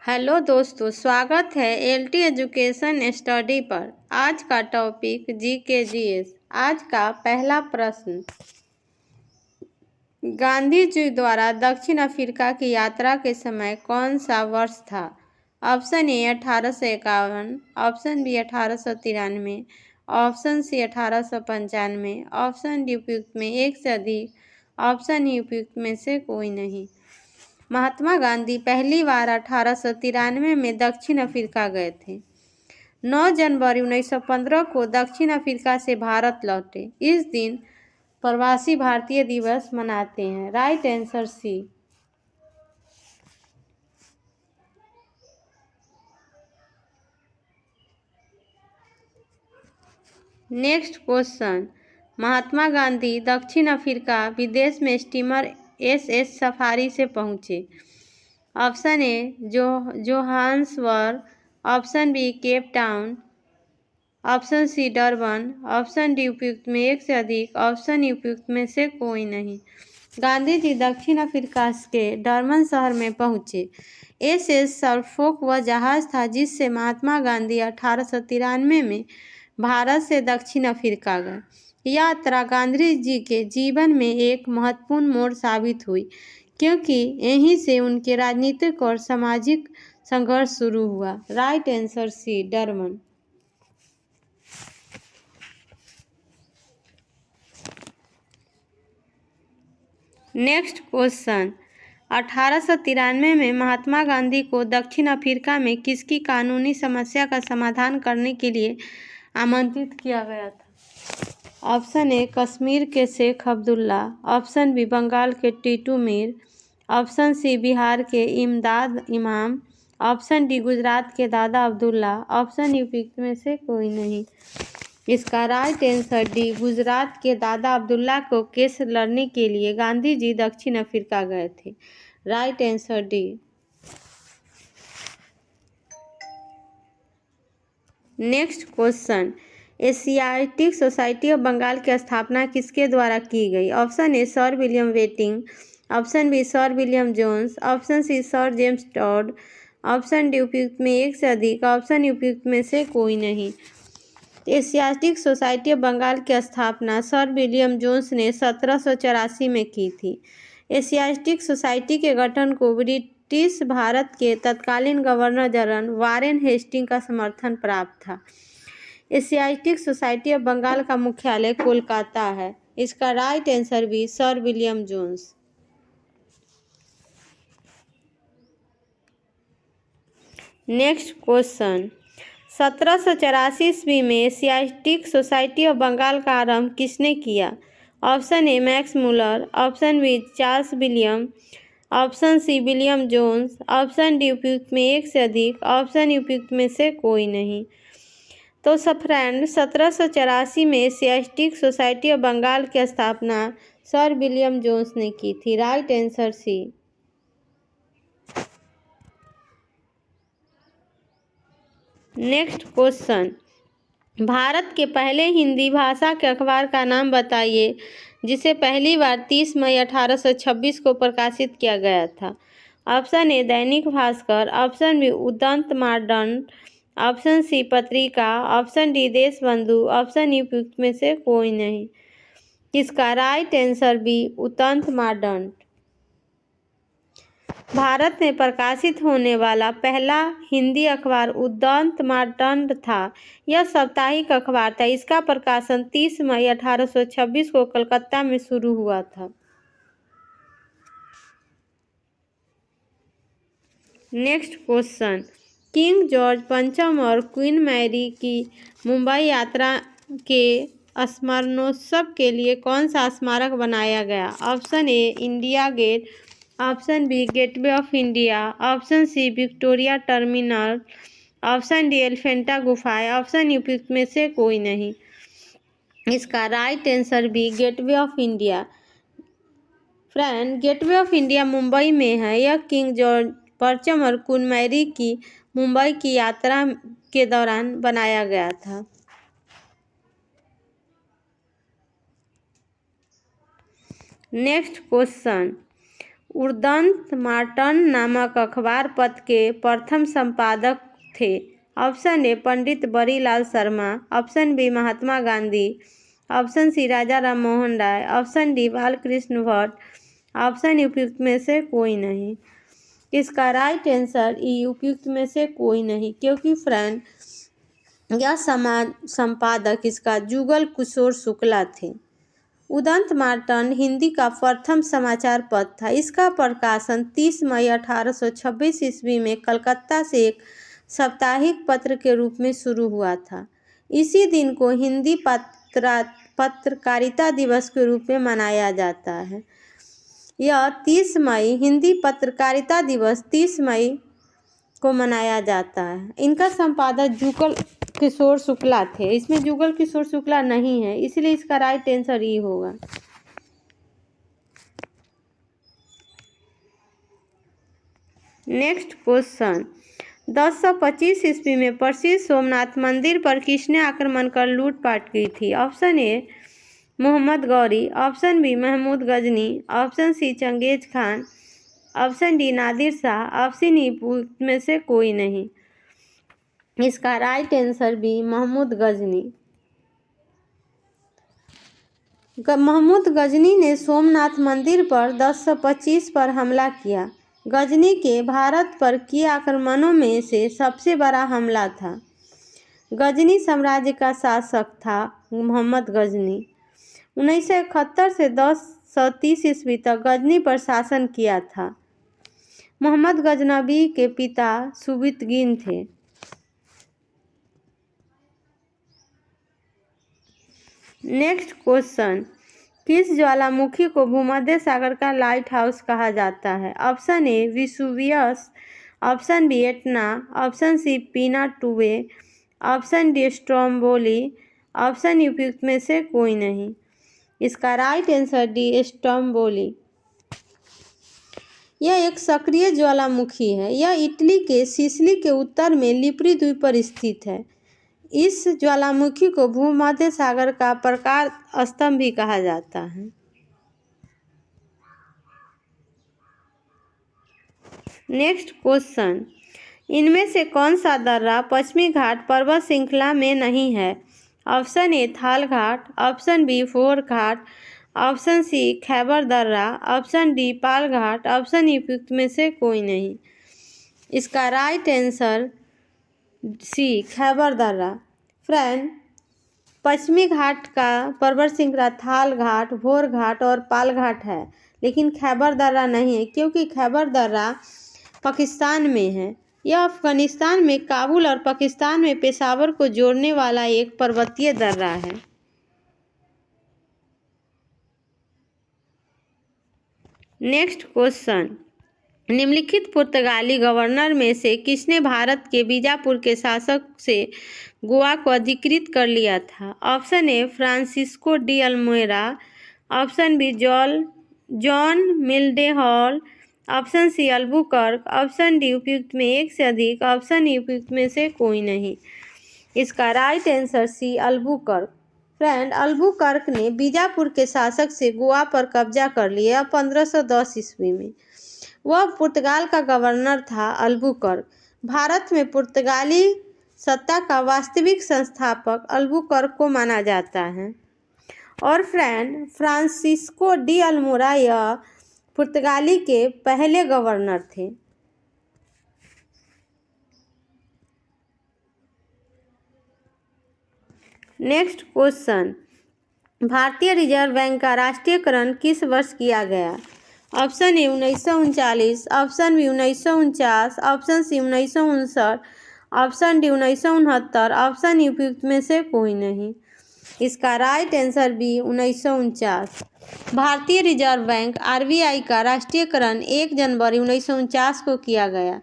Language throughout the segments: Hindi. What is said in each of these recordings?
हेलो दोस्तों, स्वागत है एलटी एजुकेशन स्टडी पर। आज का टॉपिक जीके/जीएस। आज का पहला प्रश्न, गांधी जी द्वारा दक्षिण अफ्रीका की यात्रा के समय कौन सा वर्ष था? Option A 1851, option B 1893, option C 1895, option D उपयुक्त में एक से अधिक, ऑप्शन ई उपयुक्त में से कोई नहीं। महात्मा गांधी पहली बार 1893 में दक्षिण अफ्रीका गए थे। 9 जनवरी 1915 को दक्षिण अफ्रीका से भारत लौटे। इस दिन प्रवासी भारतीय दिवस मनाते हैं। Right answer C. Next question, Mahatma Gandhi दक्षिण अफ्रीका विदेश में स्टीमर SS सफारी से पहुंचे। Option A Johannesburg, option B Cape Town, option C Durban, option D उपयुक्त में एक से अधिक, ऑप्शन ई उपयुक्त में से कोई नहीं। गांधी जी दक्षिण अफ्रीका के डरबन शहर में पहुंचे। SS सफोक वह जहाज था जिससे महात्मा गांधी 1893 में भारत से दक्षिण अफ्रीका गए। यह यात्रा गांधी जी के जीवन में एक महत्वपूर्ण मोड़ साबित हुई, क्योंकि यहीं से उनके राजनीतिक और सामाजिक संघर्ष शुरू हुआ। Right answer C Durban. Next question, 1893 में महात्मा गांधी को दक्षिण अफ्रीका में किसकी कानूनी समस्या का समाधान करने के लिए आमंत्रित किया गया था? ऑप्शन ए कश्मीर के शेख अब्दुल्ला, ऑप्शन बी बंगाल के टीटू मीर, ऑप्शन सी बिहार के इमदाद इमाम, ऑप्शन डी गुजरात के दादा अब्दुल्ला, ऑप्शन ई उपयुक्त में से कोई नहीं। इसका राइट आंसर डी, गुजरात के दादा अब्दुल्ला को केस लड़ने के लिए गांधी जी दक्षिण अफ्रीका गए थे। Right answer D. Next question, Asiatic Society of Bengal की स्थापना किसके द्वारा की गई? Option A sir William Bentinck, option B sir William Jones, option C sir James Tod, option D उपयुक्त में एक से अधिक, ऑप्शन ई उपयुक्त में से कोई नहीं। एशियाटिक सोसाइटी ऑफ बंगाल की स्थापना सर विलियम जोन्स ने 1784 में की थी। एशियाटिक सोसाइटी के गठन को ब्रिटिश भारत के तत्कालीन गवर्नर जनरल वारेन हेस्टिंग का समर्थन प्राप्त था। एशियाटिक सोसाइटी ऑफ बंगाल का मुख्यालय कोलकाता है। इसका राइट आंसर भी sir William Jones. Next question, 1784 ईस्वी में एशियाटिक सोसाइटी ऑफ बंगाल का आरंभ किसने किया? Option A Max Muller, option B Charles William, option C William Jones, option D उपयुक्त में एक से अधिक, ऑप्शन ई उपयुक्त में से कोई नहीं। तो फ्रेंड, 1784 में एशियाटिक सोसाइटी ऑफ बंगाल की स्थापना सर विलियम जोन्स ने की थी। Right answer C. Next question, Bharat के पहले हिंदी भाषा के अखबार का नाम बताइए जिसे पहली बार 30 मई 1826 को प्रकाशित किया गया था। Option A Dainik Bhaskar, option B Udant Martand, option C Patrika, option D Deshbandhu, option E उपयुक्त में से कोई नहीं। इसका right answer B Udant Martand. Bharat में प्रकाशित होने वाला पहला हिंदी अखबार उदंत मार्तंड था। यह साप्ताहिक अखबार था। इसका प्रकाशन 30 मई 1826 को कलकत्ता में शुरू हुआ था। नेक्स्ट क्वेश्चन, किंग जॉर्ज पंचम और क्वीन मैरी की मुंबई यात्रा के स्मरणोत्सव के लिए कौन सा स्मारक बनाया गया? Option A India Gate, option B Gateway of India, option C Victoria Terminal, option D Elephanta गुफाएं, ऑप्शन उपयुक्त में से कोई नहीं। इसका right answer B Gateway of India. Friend, Gateway of India Mumbai में है। यह किंग जॉर्ज पंचम और क्वीन मैरी की मुंबई की यात्रा के दौरान बनाया गया था। नेक्स्ट क्वेश्चन, उदंत मार्टन नामक अखबार पत्र के प्रथम संपादक थे? Option A Pandit Barilal Sharma, option B Mahatma Gandhi, option C Raja Ram Mohan Roy, option D Balkrishna Bhatt, option उपयुक्त में से कोई नहीं। इसका राइट आंसर ई उपयुक्त में से कोई नहीं, क्योंकि फ्रेंड यह संपादक इसका जुगल किशोर शुक्ला थे। उदंत मार्टन हिंदी का प्रथम समाचार पत्र था। इसका प्रकाशन 30 मई 1826 ईस्वी में कलकत्ता से एक साप्ताहिक पत्र के रूप में शुरू हुआ था। इसी दिन को हिंदी पत्रकारिता दिवस के रूप में मनाया जाता है। यह 30 मई हिंदी पत्रकारिता दिवस 30 मई को मनाया जाता है। इनका संपादक जुगल किशोर शुक्ला थे। इसमें जुगल किशोर शुक्ला नहीं है, इसलिए इसका राइट आंसर ई होगा। नेक्स्ट क्वेश्चन, 1025 ईस्वी में प्रसिद्ध सोमनाथ मंदिर पर किसने आक्रमण कर लूटपाट की थी? Option A Mohammad Ghori, option B Mahmud Ghazni, option C Genghis Khan, option D Nadir Shah, option E में से कोई नहीं। इसका right answer B Mahmud Ghazni. Mahmud Ghazni ने सोमनाथ मंदिर पर 1025 पर हमला किया। गजनी के भारत पर किए आक्रमणों में से सबसे बड़ा हमला था। गजनी साम्राज्य का शासक था मोहम्मद गजनी। 1971 से 1030 ईस्वी तक गजनी पर शासन किया था। मोहम्मद गजनबी के पिता सुबुतगीन थे। नेक्स्ट क्वेश्चन, किस ज्वालामुखी को भूमध्य सागर का लाइट हाउस कहा जाता है? Option A Vesuvius, option B Etna, option C Pinatubo, option D Stromboli, option उपयुक्त में से कोई नहीं। इसका राइट आंसर डी स्ट्रोम्बोली। यह एक सक्रिय ज्वालामुखी है। यह इटली के सिसिली के उत्तर में लिपरी द्वीप पर स्थित है। इस ज्वालामुखी को भूमध्य सागर का प्रकार स्तंभ भी कहा जाता है। नेक्स्ट क्वेश्चन, इनमें से कौन सा दर्रा पश्चिमी घाट पर्वत श्रृंखला में नहीं है? ऑप्शन ए थाल घाट, ऑप्शन बी फोर घाट, ऑप्शन सी खैबर दर्रा, ऑप्शन डी पाल घाट, ऑप्शन उपयुक्त में से कोई नहीं। इसका राइट आंसर सी खैबर दर्रा। फ्रेंड, पश्चिमी घाट का पर्वत श्रृंखला थाल घाट, भोर घाट और पाल घाट है, लेकिन खैबर दर्रा नहीं है, क्योंकि खैबर दर्रा पाकिस्तान में है। यह अफगानिस्तान में काबुल और पाकिस्तान में पेशावर को जोड़ने वाला एक पर्वतीय दर्रा है। नेक्स्ट क्वेश्चन, निम्नलिखित पुर्तगाली गवर्नर में से किसने भारत के बीजापुर के शासक से गोवा को अधिकृत कर लिया था? Option A Francisco de Almeida, option B John Mildenhall, option C Albuquerque, option D उपयुक्त में एक से अधिक, ऑप्शन ई उपयुक्त में से कोई नहीं। इसका right answer C Albuquerque. Friend, Albuquerque ने बीजापुर के शासक से गोवा पर कब्जा कर लिया 1510 ईस्वी में। वह पुर्तगाल का गवर्नर था। अल्बुकर्क भारत में पुर्तगाली सत्ता का वास्तविक संस्थापक अल्बुकर्क को माना जाता है। और फ्रेंड, फ्रांसिस्को डी अल्मोरा यह पुर्तगाली के पहले गवर्नर थे। नेक्स्ट क्वेश्चन, भारतीय रिजर्व बैंक का राष्ट्रीयकरण किस वर्ष किया गया? Option A 1939, option B 1949, option C 1959, option D 1969, option उपयुक्त में से कोई नहीं। इसका राइट आंसर बी 1949। भारतीय रिजर्व बैंक आरबीआई का राष्ट्रीयकरण 1 जनवरी 1949 को किया गया।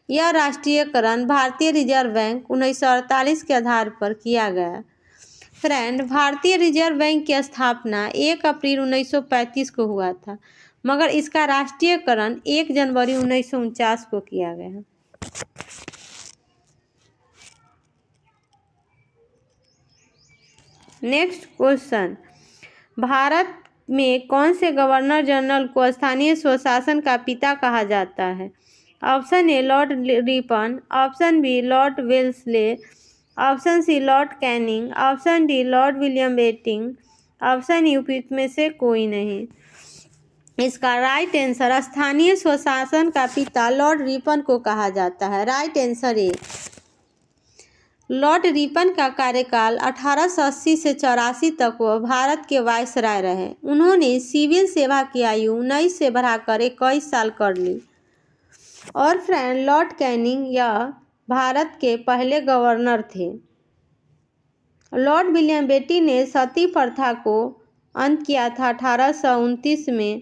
यह राष्ट्रीयकरण भारतीय रिजर्व बैंक 1948 के आधार पर किया गया। फ्रेंड, भारतीय रिजर्व बैंक की स्थापना 1 अप्रैल 1935 को हुआ था, मगर इसका राष्ट्रीयकरण 1 जनवरी 1949 को किया गया। नेक्स्ट क्वेश्चन, भारत में कौन से गवर्नर जनरल को स्थानीय स्वशासन का पिता कहा जाता है? Option A lord Ripon, option B lord Wellesley, option C lord Canning, option D lord William Bentinck, option E उपयुक्त में से कोई नहीं। इसका राइट आंसर स्थानीय स्वशासन का पिता लॉर्ड रिपन को कहा जाता है। Right answer A. Lord Ripon का कार्यकाल 1880 से 84 तक वह भारत के वायसराय रहे। उन्होंने सिविल सेवा की आयु 19 से बढ़ाकर 21 साल कर ली। और फ्रेंड, लॉर्ड कैनिंग यह भारत के पहले गवर्नर थे। लॉर्ड विलियम बेटी ने सती प्रथा को अंत किया था 1829 में।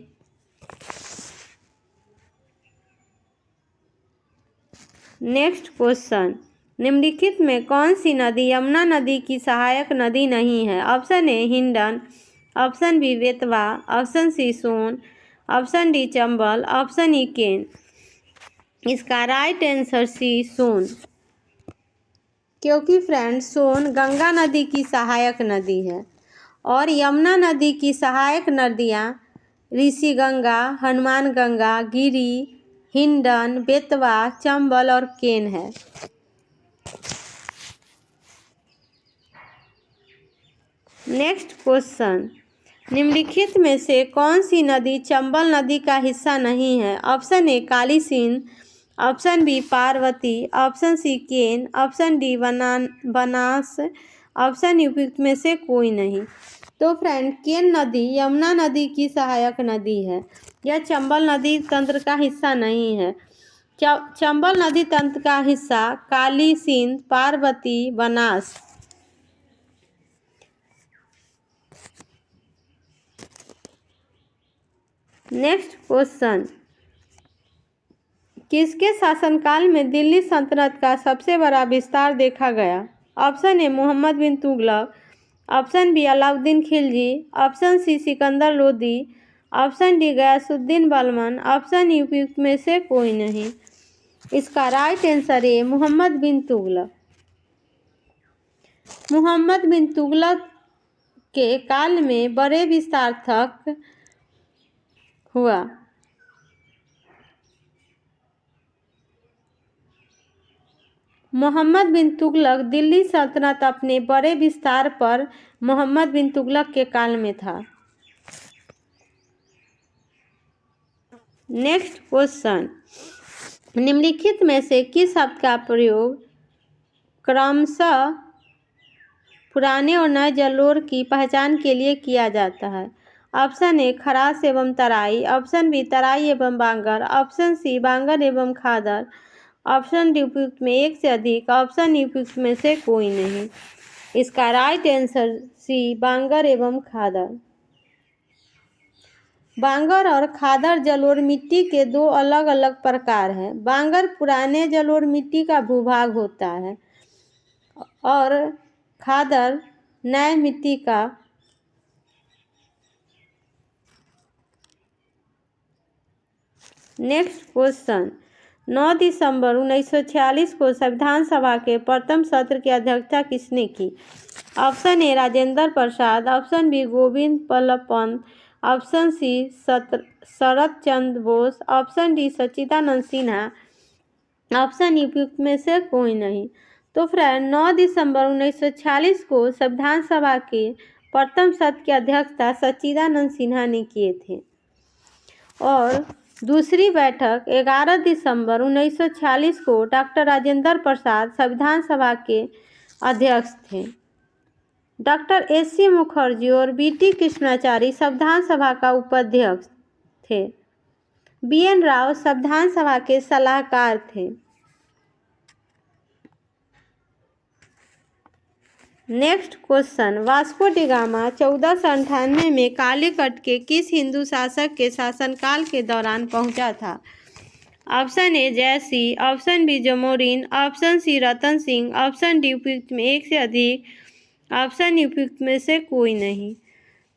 नेक्स्ट क्वेश्चन, निम्नलिखित में कौन सी नदी यमुना नदी की सहायक नदी नहीं है? Option A Hindon, option B Betwa, option C Son, option D Chambal, option E Ken. इसका राइट आंसर सी सोन, क्योंकि फ्रेंड सोन गंगा नदी की सहायक नदी है और यमुना नदी की सहायक नदियाँ ऋषि गंगा, हनुमान गंगा, गिरी, हिंडन, बेतवा, चंबल और केन है। नेक्स्ट क्वेश्चन, निम्नलिखित में से कौन सी नदी चंबल नदी का हिस्सा नहीं है? Option A Kali Sindh, option B Parvati, option C Ken, option D Banas, option उपयुक्त में से कोई नहीं। तो फ्रेंड, केन नदी यमुना नदी की सहायक नदी है। यह चंबल नदी तंत्र का हिस्सा नहीं है। चंबल नदी तंत्र का हिस्सा काली सिंध, पार्वती, बनास। नेक्स्ट क्वेश्चन, किसके शासनकाल में दिल्ली सल्तनत का सबसे बड़ा विस्तार देखा गया? Option A Mohammad bin Tughlaq, option B Alauddin Khilji, option C Sikandar Lodi, option D Ghiyasuddin Balban, option E उपयुक्त में से कोई नहीं। इसका राइट आंसर है मोहम्मद बिन तुगलक। मोहम्मद बिन तुगलक के काल में बड़े विस्तार तक हुआ। मोहम्मद बिन तुगलक दिल्ली सल्तनत अपने बड़े विस्तार पर मोहम्मद बिन तुगलक के काल में था। नेक्स्ट क्वेश्चन, निम्नलिखित में से किस शब्द का प्रयोग क्रमशः पुराने और नए जलोढ़ की पहचान के लिए किया जाता है? ऑप्शन ए खरास एवं तराई, ऑप्शन बी तराई एवं बांगर, ऑप्शन सी बांगर एवं खादर, ऑप्शन डी उपयुक्त में एक से अधिक, ऑप्शन ई उपयुक्त में से कोई नहीं। इसका राइट आंसर सी बांगर एवं खादर। बांगर और खादर जलोढ़ मिट्टी के दो अलग अलग प्रकार हैं। बांगर पुराने जलोढ़ मिट्टी का भूभाग होता है और खादर नए मिट्टी का। नेक्स्ट क्वेश्चन, 9 दिसंबर 1946 को संविधान सभा के प्रथम सत्र की अध्यक्षता किसने की? Option A Rajendra Prasad, option B Govind Ballabh Pant, option C Sharad Chandra Bose, option D Sachchidananda Sinha, option E उपयुक्त में से कोई नहीं। तो फ्रेंड, 9 दिसंबर 1946 को संविधान सभा के प्रथम सत्र की अध्यक्षता सच्चिदानंद सिन्हा ने किए थे और दूसरी बैठक 11 दिसंबर 1946 को डॉक्टर राजेंद्र प्रसाद संविधान सभा के अध्यक्ष थे। Doctor SC. मुखर्जी और बी.टी. कृष्णाचारी संविधान सभा का उपाध्यक्ष थे। बी.एन. राव संविधान सभा के सलाहकार थे। Next question, Vasco da gamma 1498 में कालीकट के किस हिंदू शासक के शासनकाल के दौरान पहुंचा था? Option A Jaisingh, option B Zamorin, option C Ratan Singh, option D उपयुक्त में एक से अधिक, ऑप्शन उपयुक्त में से कोई नहीं।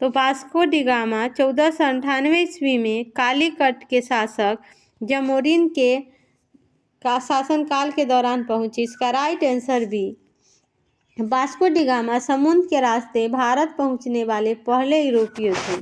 तो वास्को डी गामा 1498 ईस्वी में कालीकट के शासक जमोरिन के शासनकाल के दौरान पहुंचे। इसका right answer B. Vasco da Gama समुद्र के रास्ते भारत पहुंचने वाले पहले यूरोपीय थे।